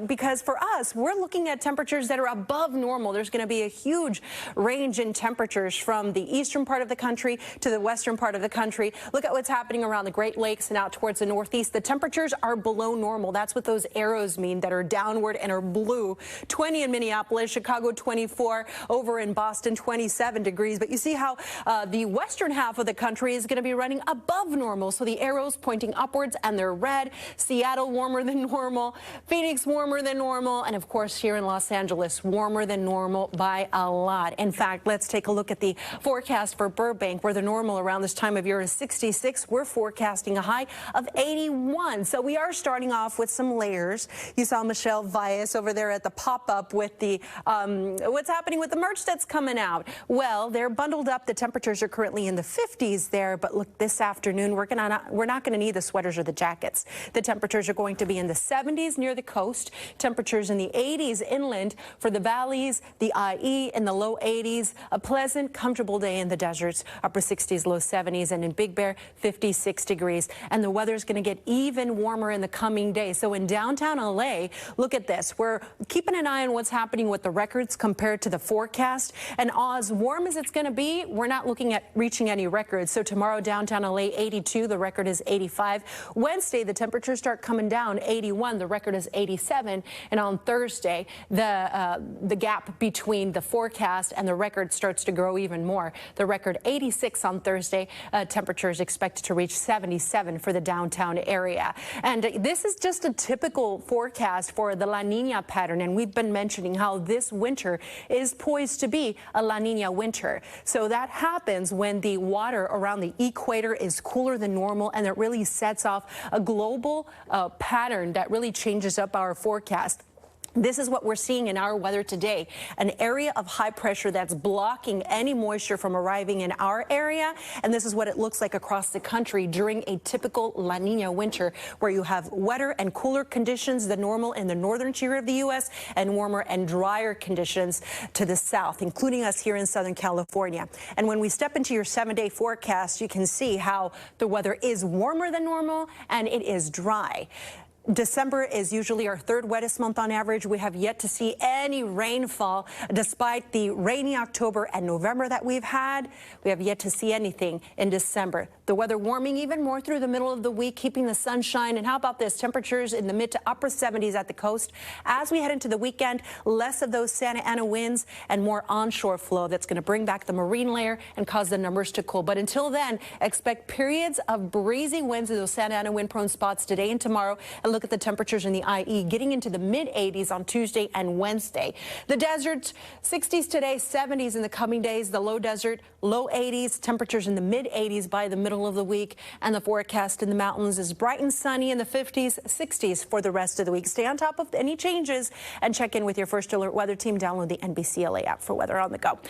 because for us, we're looking at temperatures that are above normal. There's going to be a huge range in temperatures from the eastern part of the country to the western part of the country. Look at what's happening around the Great Lakes and out towards the northeast. The temperatures are below normal. That's what those arrows mean that are downward and are blue. 20 in Minneapolis, Chicago 24, over in Boston 27 degrees. But you see how the western half of the country is going to be running above normal. So the arrows pointing upwards and they're red. Seattle warmer than normal, Phoenix warmer than normal, and of course here in Los Angeles warmer than normal by a lot. In fact, let's take a look at the forecast for Burbank, where the normal around this time of year is 66. We're forecasting a high of 81. So we are starting off with some layers. You saw Michelle Vias over there at the pop-up with the what's happening with the merch that's coming out. Well, they're bundled up. The temperatures are currently in the 50s there, but look, this afternoon we're not going to need the sweaters or the jackets. The temperatures are going to be in the 70s near the coast, temperatures in the 80s inland for the valleys, the IE in the low 80s, a pleasant, comfortable day in the deserts, upper 60s, low 70s, and in Big Bear, 56 degrees. And the weather is going to get even warmer in the coming days. So in downtown LA, look at this. We're keeping an eye on what's happening with the records compared to the forecast. And as warm as it's going to be, we're not looking at reaching any records. So tomorrow, downtown LA, 82. The record is 85. Wednesday, the temperatures start coming down, 81. The record is 87. And on Thursday, the gap between the forecast and the record starts to grow even more. The record 86 on Thursday. Temperatures expected to reach 77 for the downtown area. And this is just a typical forecast for the La Nina pattern. And we've been mentioning how this winter is poised to be a La Nina winter. So that happens when the water around the equator is cooler than normal, and it really sets off a global pattern that really changes up our forecast. This is what we're seeing in our weather today, an area of high pressure that's blocking any moisture from arriving in our area. And this is what it looks like across the country during a typical La Nina winter, where you have wetter and cooler conditions than normal in the northern tier of the U.S. and warmer and drier conditions to the south, including us here in Southern California. And when we step into your 7-day forecast, you can see how the weather is warmer than normal and it is dry. December is usually our third wettest month on average. We have yet to see any rainfall. Despite the rainy October and November that we've had, we have yet to see anything in December. The weather warming even more through the middle of the week, keeping the sunshine. And how about this? Temperatures in the mid to upper 70s at the coast. As we head into the weekend, less of those Santa Ana winds and more onshore flow that's going to bring back the marine layer and cause the numbers to cool. But until then, expect periods of breezy winds in those Santa Ana wind-prone spots today and tomorrow. And look at the temperatures in the IE getting into the mid-80s on Tuesday and Wednesday. The desert, 60s today, 70s in the coming days. The low desert, low 80s, temperatures in the mid-80s by the middle of the week. And the forecast in the mountains is bright and sunny in the 50s, 60s for the rest of the week. Stay on top of any changes and check in with your First Alert Weather Team. Download the NBC LA app for weather on the go.